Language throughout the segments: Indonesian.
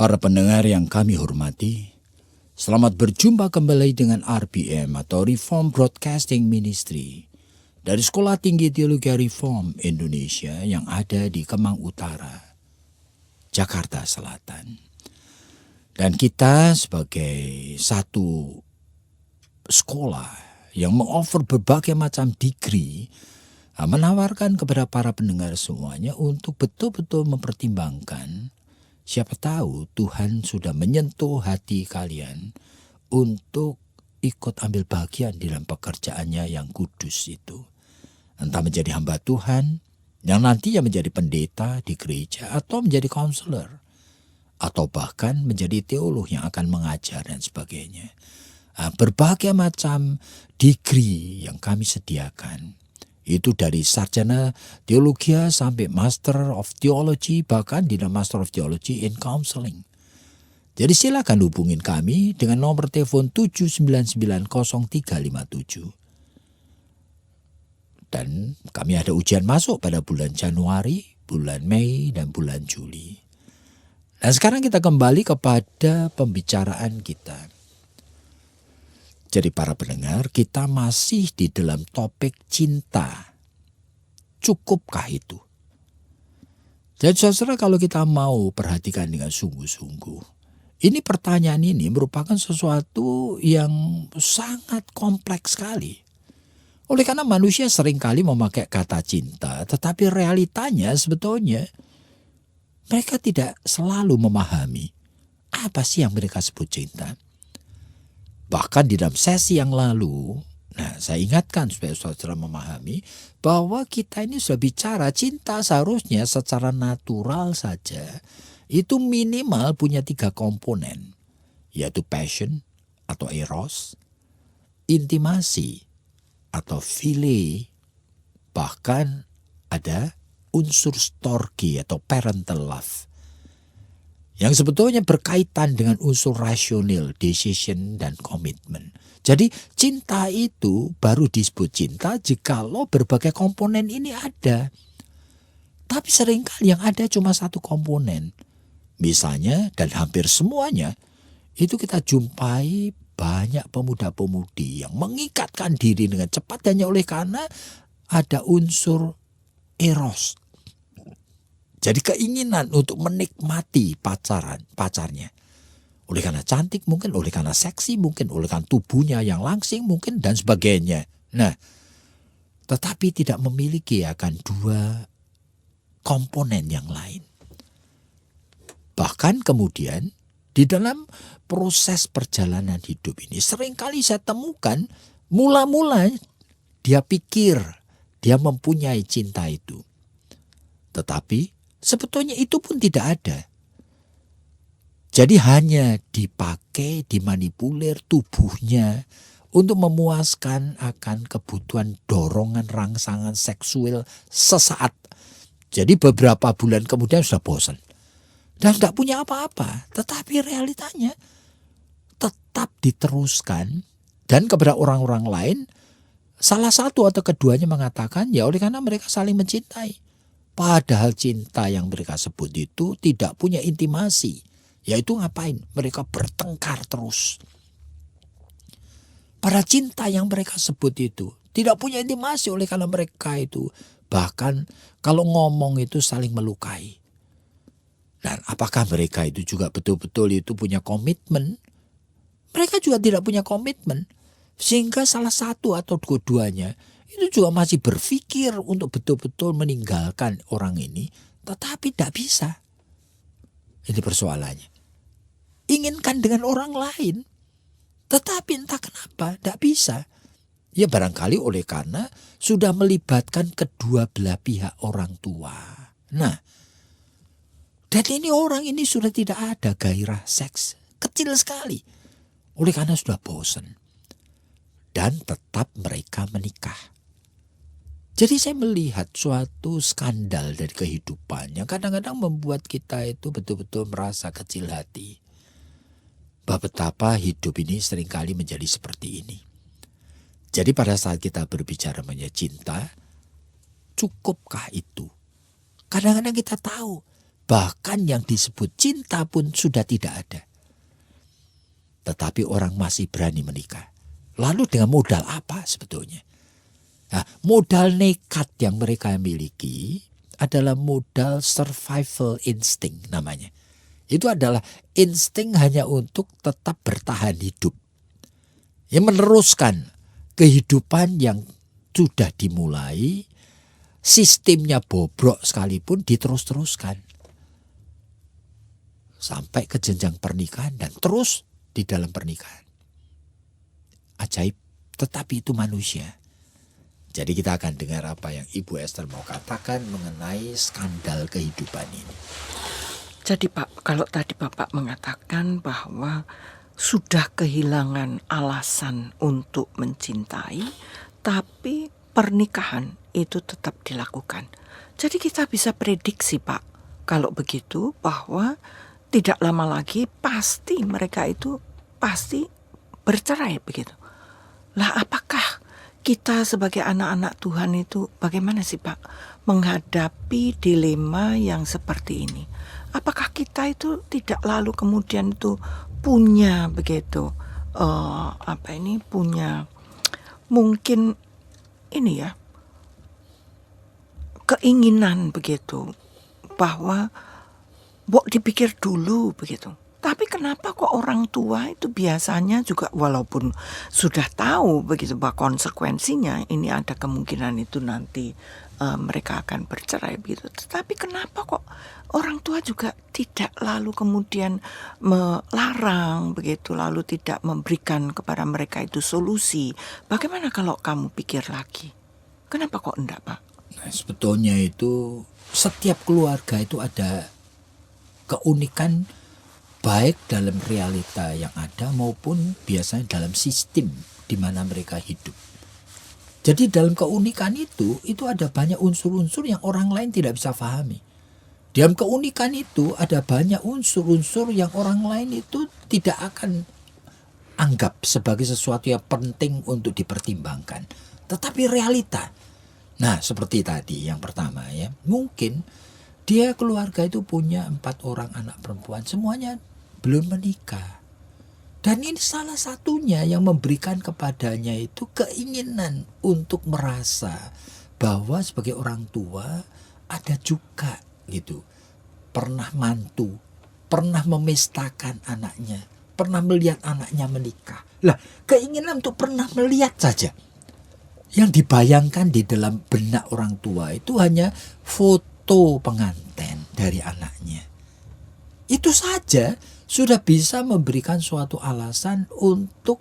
Para pendengar yang kami hormati, selamat berjumpa kembali dengan RBM atau Reform Broadcasting Ministry dari Sekolah Tinggi Teologi Reform Indonesia yang ada di Kemang Utara, Jakarta Selatan. Dan kita sebagai satu sekolah yang mengoffer berbagai macam degree, menawarkan kepada para pendengar semuanya untuk betul-betul mempertimbangkan. Siapa tahu Tuhan sudah menyentuh hati kalian untuk ikut ambil bagian di dalam pekerjaannya yang kudus itu. Entah menjadi hamba Tuhan, yang nantinya menjadi pendeta di gereja, atau menjadi konselor, atau bahkan menjadi teolog yang akan mengajar dan sebagainya. Berbagai macam degree yang kami sediakan. Itu dari sarjana teologi sampai Master of Theology, bahkan di dalam Master of Theology in Counseling. Jadi silakan hubungin kami dengan nomor telepon 7990357. Dan kami ada ujian masuk pada bulan Januari, bulan Mei, dan bulan Juli. Nah, sekarang kita kembali kepada pembicaraan kita. Jadi para pendengar, kita masih di dalam topik cinta. Cukupkah itu? Jadi saudara, kalau kita mau perhatikan dengan sungguh-sungguh, ini pertanyaan ini merupakan sesuatu yang sangat kompleks sekali. Oleh karena manusia seringkali memakai kata cinta, tetapi realitanya sebetulnya mereka tidak selalu memahami apa sih yang mereka sebut cinta. Bahkan di dalam sesi yang lalu, saya ingatkan supaya saudara memahami bahwa kita ini sudah bicara cinta seharusnya secara natural saja. Itu minimal punya 3 komponen, yaitu passion atau eros, intimasi atau philia, bahkan ada unsur storge atau parental love. Yang sebetulnya berkaitan dengan unsur rasional, decision, dan komitmen. Jadi cinta itu baru disebut cinta jikalau berbagai komponen ini ada. Tapi seringkali yang ada cuma satu komponen. Misalnya, dan hampir semuanya, itu kita jumpai banyak pemuda-pemudi yang mengikatkan diri dengan cepat hanya oleh karena ada unsur eros. Jadi keinginan untuk menikmati pacarnya. Oleh karena cantik mungkin, oleh karena seksi mungkin, oleh karena tubuhnya yang langsing mungkin, dan sebagainya. Nah, tetapi tidak memiliki akan 2 komponen yang lain. Bahkan kemudian di dalam proses perjalanan hidup ini seringkali saya temukan mula-mula dia pikir dia mempunyai cinta itu. Tetapi sebetulnya itu pun tidak ada. Jadi hanya dipakai, dimanipulir tubuhnya untuk memuaskan akan kebutuhan dorongan rangsangan seksual sesaat. Jadi beberapa bulan kemudian sudah bosan. Dan tidak punya apa-apa. Tetapi realitanya tetap diteruskan. Dan kepada orang-orang lain, salah satu atau keduanya mengatakan ya oleh karena mereka saling mencintai. Padahal cinta yang mereka sebut itu tidak punya intimasi. Yaitu ngapain? Mereka bertengkar terus. Pada cinta yang mereka sebut itu tidak punya intimasi oleh karena mereka itu. Bahkan kalau ngomong itu saling melukai. Dan apakah mereka itu juga betul-betul itu punya komitmen? Mereka juga tidak punya komitmen. Sehingga salah satu atau dua-duanya itu juga masih berpikir untuk betul-betul meninggalkan orang ini. Tetapi tidak bisa. Ini persoalannya. Inginkan dengan orang lain. Tetapi entah kenapa tidak bisa. Ya barangkali oleh karena sudah melibatkan kedua belah pihak orang tua. Nah, Dan ini orang ini sudah tidak ada gairah seks. Kecil sekali. Oleh karena sudah bosan. Dan tetap mereka menikah. Jadi saya melihat suatu skandal dari kehidupannya. Kadang-kadang membuat kita itu betul-betul merasa kecil hati. Bahwa betapa hidup ini seringkali menjadi seperti ini. Jadi pada saat kita berbicara mengenai cinta, cukupkah itu? Kadang-kadang kita tahu, bahkan yang disebut cinta pun sudah tidak ada. Tetapi orang masih berani menikah. Lalu dengan modal apa sebetulnya? Nah, modal nekat yang mereka miliki adalah modal survival instinct namanya. Itu adalah insting hanya untuk tetap bertahan hidup. Yang meneruskan kehidupan yang sudah dimulai, sistemnya bobrok sekalipun diterus-teruskan. Sampai ke jenjang pernikahan dan terus di dalam pernikahan. Ajaib, tetapi itu manusia. Jadi kita akan dengar apa yang Ibu Esther mau katakan mengenai skandal kehidupan ini. Jadi Pak, kalau tadi Bapak mengatakan bahwa sudah kehilangan alasan untuk mencintai, tapi pernikahan itu tetap dilakukan. Jadi kita bisa prediksi Pak, kalau begitu bahwa tidak lama lagi pasti mereka itu pasti bercerai begitu. Lah apakah kita sebagai anak-anak Tuhan itu bagaimana sih Pak menghadapi dilema yang seperti ini? Apakah kita itu tidak lalu kemudian itu punya begitu punya mungkin ini ya keinginan begitu bahwa dipikir dulu begitu. Tapi kenapa kok orang tua itu biasanya juga walaupun sudah tahu begitu bahwa konsekuensinya ini ada kemungkinan itu nanti mereka akan bercerai begitu. Tetapi kenapa kok orang tua juga tidak lalu kemudian melarang begitu, lalu tidak memberikan kepada mereka itu solusi. Bagaimana kalau kamu pikir lagi? Kenapa kok enggak Pak? Nah, sebetulnya itu setiap keluarga itu ada keunikan baik dalam realita yang ada maupun biasanya dalam sistem di mana mereka hidup. Jadi dalam keunikan itu ada banyak unsur-unsur yang orang lain tidak bisa pahami. Dalam keunikan itu ada banyak unsur-unsur yang orang lain itu tidak akan anggap sebagai sesuatu yang penting untuk dipertimbangkan. Tetapi realita. Nah seperti tadi yang pertama ya, mungkin dia keluarga itu punya 4 orang anak perempuan, semuanya belum menikah. Dan ini salah satunya yang memberikan kepadanya itu keinginan untuk merasa bahwa sebagai orang tua ada juga gitu. Pernah mantu, pernah memestakan anaknya, pernah melihat anaknya menikah. Lah, keinginan untuk pernah melihat saja. Yang dibayangkan di dalam benak orang tua itu hanya foto pengantin dari anaknya. Itu saja sudah bisa memberikan suatu alasan untuk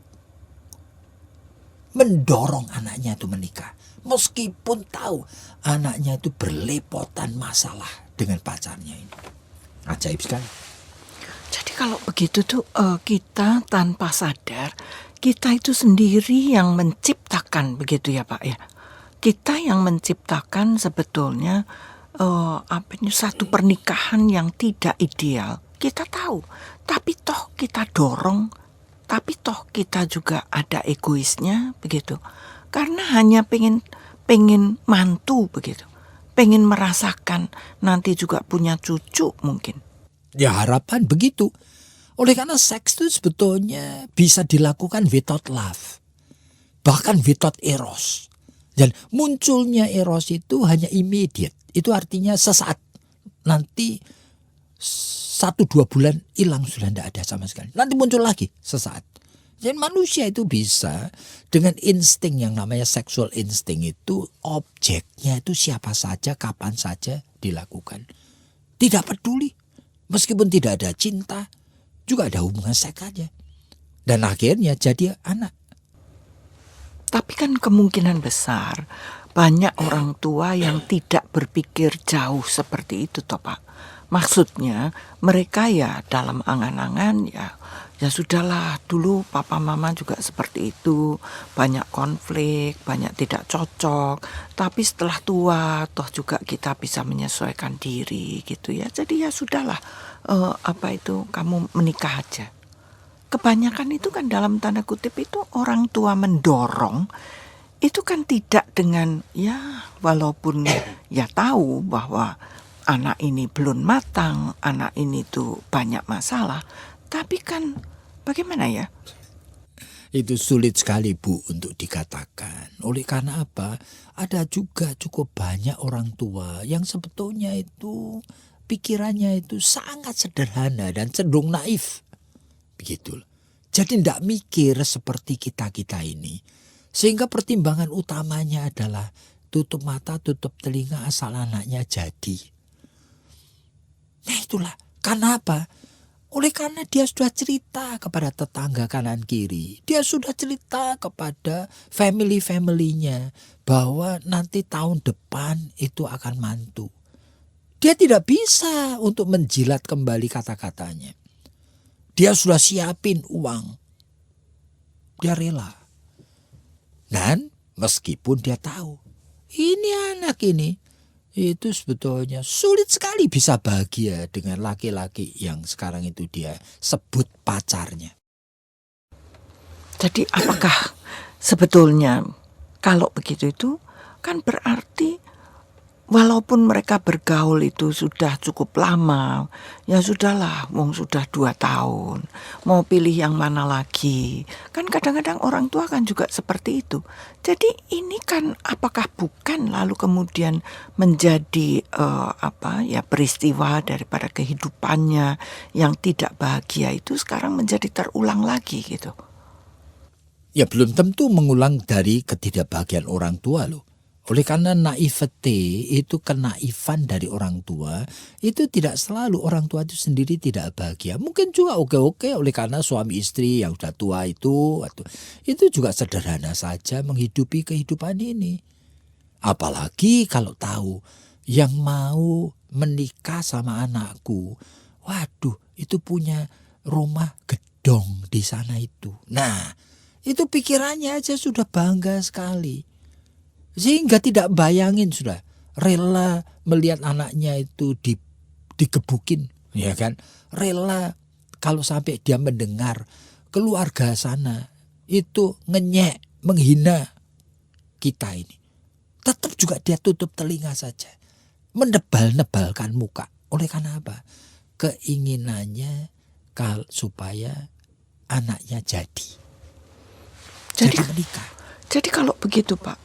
mendorong anaknya itu menikah. Meskipun tahu anaknya itu berlepotan masalah dengan pacarnya ini. Ajaib sekali. Jadi kalau begitu tuh kita tanpa sadar, kita itu sendiri yang menciptakan begitu ya Pak ya. Kita yang menciptakan sebetulnya satu pernikahan yang tidak ideal. Kita tahu, tapi toh kita dorong, tapi toh kita juga ada egoisnya begitu. Karena hanya pengen mantu begitu, pengen merasakan nanti juga punya cucu mungkin. Ya harapan begitu. Oleh karena seks itu sebetulnya bisa dilakukan without love, bahkan without eros. Dan munculnya eros itu hanya immediate, itu artinya sesaat. Nanti 1-2 bulan hilang sudah tidak ada sama sekali. Nanti muncul lagi sesaat. Jadi manusia itu bisa dengan insting yang namanya sexual insting itu objeknya itu siapa saja, kapan saja dilakukan. Tidak peduli. Meskipun tidak ada cinta, juga ada hubungan seks saja. Dan akhirnya jadi anak. Tapi kan kemungkinan besar banyak orang tua yang tidak berpikir jauh seperti itu toh Pak. Maksudnya mereka ya dalam angan-angan ya sudahlah, dulu papa mama juga seperti itu, banyak konflik, banyak tidak cocok, tapi setelah tua toh juga kita bisa menyesuaikan diri gitu ya. Jadi ya sudahlah, kamu menikah aja. Kebanyakan itu kan dalam tanda kutip itu orang tua mendorong, itu kan tidak dengan ya walaupun ya tahu bahwa anak ini belum matang, anak ini tuh banyak masalah, tapi kan bagaimana ya? Itu sulit sekali Bu untuk dikatakan. Oleh karena apa? Ada juga cukup banyak orang tua yang sebetulnya itu pikirannya itu sangat sederhana dan cenderung naif. Begitu. Jadi tidak mikir seperti kita-kita ini. Sehingga pertimbangan utamanya adalah tutup mata, tutup telinga asal anaknya jadi. Nah itulah. Karena apa? Oleh karena dia sudah cerita kepada tetangga kanan kiri. Dia sudah cerita kepada family-familynya bahwa nanti tahun depan itu akan mantu. Dia tidak bisa untuk menjilat kembali kata-katanya. Dia sudah siapin uang. Dia rela. Dan meskipun dia tahu ini anak ini itu sebetulnya sulit sekali bisa bahagia dengan laki-laki yang sekarang itu dia sebut pacarnya. Jadi apakah sebetulnya kalau begitu itu kan berarti walaupun mereka bergaul itu sudah cukup lama, ya sudahlah, wong sudah 2 tahun, mau pilih yang mana lagi. Kan kadang-kadang orang tua kan juga seperti itu. Jadi ini kan apakah bukan lalu kemudian menjadi peristiwa daripada kehidupannya yang tidak bahagia itu sekarang menjadi terulang lagi gitu. Ya belum tentu mengulang dari ketidakbahagiaan orang tua loh. Oleh karena naivete itu kenaifan dari orang tua, itu tidak selalu orang tua itu sendiri tidak bahagia. Mungkin juga oke-oke oleh karena suami istri yang sudah tua itu juga sederhana saja menghidupi kehidupan ini. Apalagi kalau tahu yang mau menikah sama anakku, waduh itu punya rumah gedong di sana itu. Nah itu pikirannya aja sudah bangga sekali. Sehingga tidak bayangin sudah rela melihat anaknya itu digebukin, ya kan? Rela kalau sampai dia mendengar keluarga sana itu ngenyek, menghina kita ini. Tetap juga dia tutup telinga saja. Menebal-nebalkan muka. Oleh karena apa? Keinginannya supaya anaknya jadi menikah. Jadi kalau begitu Pak,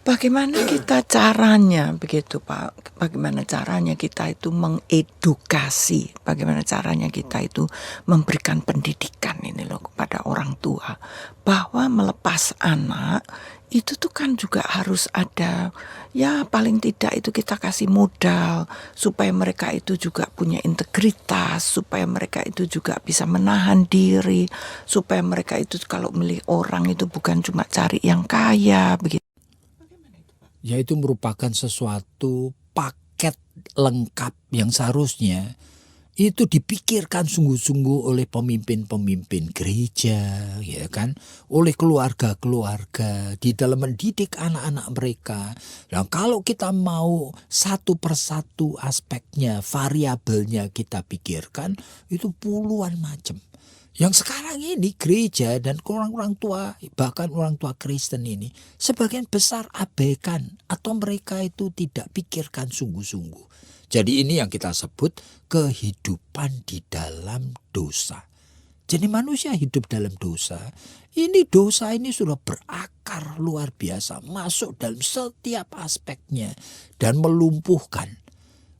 bagaimana kita caranya begitu Pak? Bagaimana caranya kita itu mengedukasi? Bagaimana caranya kita itu memberikan pendidikan ini loh kepada orang tua bahwa melepas anak itu tuh kan juga harus ada ya paling tidak itu kita kasih modal supaya mereka itu juga punya integritas, supaya mereka itu juga bisa menahan diri, supaya mereka itu kalau milih orang itu bukan cuma cari yang kaya begitu. Yaitu merupakan sesuatu paket lengkap yang seharusnya itu dipikirkan sungguh-sungguh oleh pemimpin-pemimpin gereja, ya kan, oleh keluarga-keluarga di dalam mendidik anak-anak mereka. Nah, kalau kita mau satu persatu aspeknya, variabelnya kita pikirkan, itu puluhan macam. Yang sekarang ini gereja dan orang-orang tua, bahkan orang tua Kristen ini, sebagian besar abaikan atau mereka itu tidak pikirkan sungguh-sungguh. Jadi ini yang kita sebut kehidupan di dalam dosa. Jadi manusia hidup dalam dosa. Dosa ini sudah berakar luar biasa, masuk dalam setiap aspeknya dan melumpuhkan.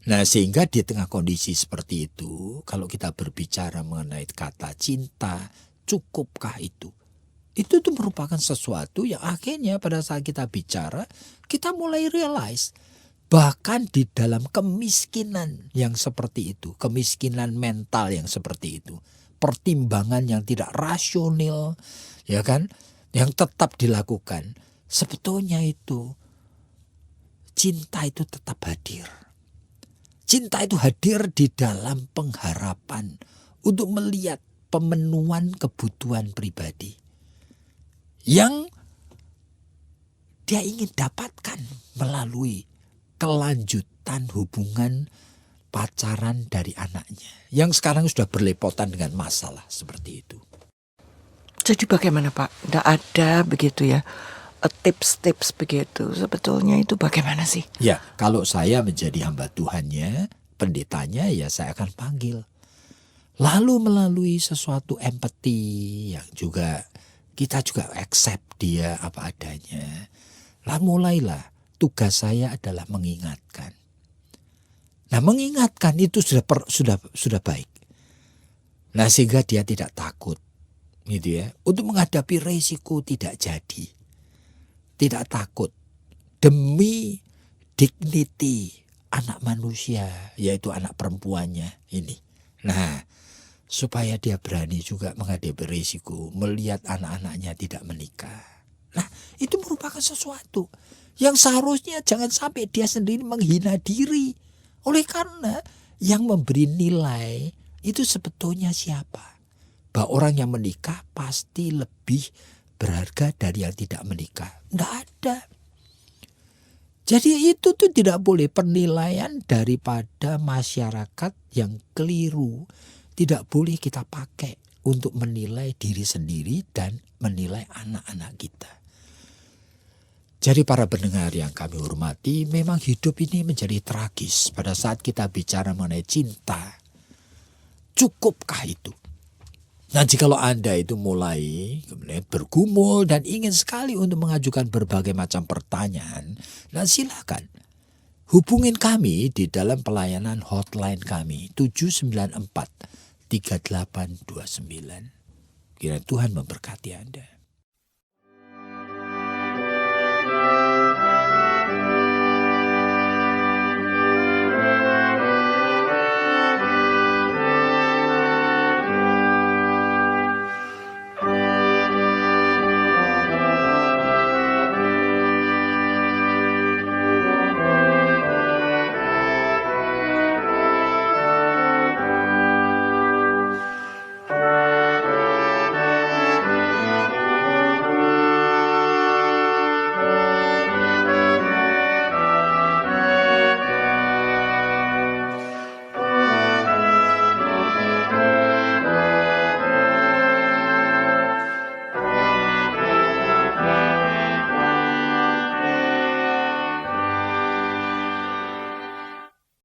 Nah sehingga di tengah kondisi seperti itu, kalau kita berbicara mengenai kata cinta, cukupkah itu? Itu tuh merupakan sesuatu yang akhirnya pada saat kita bicara, kita mulai realize. Bahkan di dalam kemiskinan yang seperti itu, kemiskinan mental yang seperti itu, pertimbangan yang tidak rasional, ya kan, yang tetap dilakukan, sebetulnya itu cinta itu tetap hadir. Cinta itu hadir di dalam pengharapan untuk melihat pemenuhan kebutuhan pribadi yang dia ingin dapatkan melalui kelanjutan hubungan pacaran dari anaknya yang sekarang sudah berlepotan dengan masalah seperti itu. Jadi bagaimana Pak? Tidak ada begitu ya tips-tips begitu. Sebetulnya itu bagaimana sih? Ya, kalau saya menjadi hamba Tuhannya, pendetanya, ya saya akan panggil. Lalu melalui sesuatu empati yang juga kita juga accept dia apa adanya. Lalu mulailah tugas saya adalah mengingatkan. Nah, mengingatkan itu sudah baik. Nah, sehingga dia tidak takut gitu ya untuk menghadapi resiko tidak jadi. Tidak takut demi dignity anak manusia, yaitu anak perempuannya ini. Nah, supaya dia berani juga menghadapi risiko melihat anak-anaknya tidak menikah. Nah, itu merupakan sesuatu yang seharusnya jangan sampai dia sendiri menghina diri. Oleh karena yang memberi nilai itu sebetulnya siapa? Bahwa orang yang menikah pasti lebih berharga dari yang tidak menikah. Tidak ada. Jadi itu tuh tidak boleh penilaian daripada masyarakat yang keliru. Tidak boleh kita pakai untuk menilai diri sendiri dan menilai anak-anak kita. Jadi para pendengar yang kami hormati, memang hidup ini menjadi tragis pada saat kita bicara mengenai cinta. Cukupkah itu? Nah, jikalau Anda itu mulai kemudian bergumul dan ingin sekali untuk mengajukan berbagai macam pertanyaan, nah silakan hubungin kami di dalam pelayanan hotline kami 794 3829. Kiranya Tuhan memberkati Anda.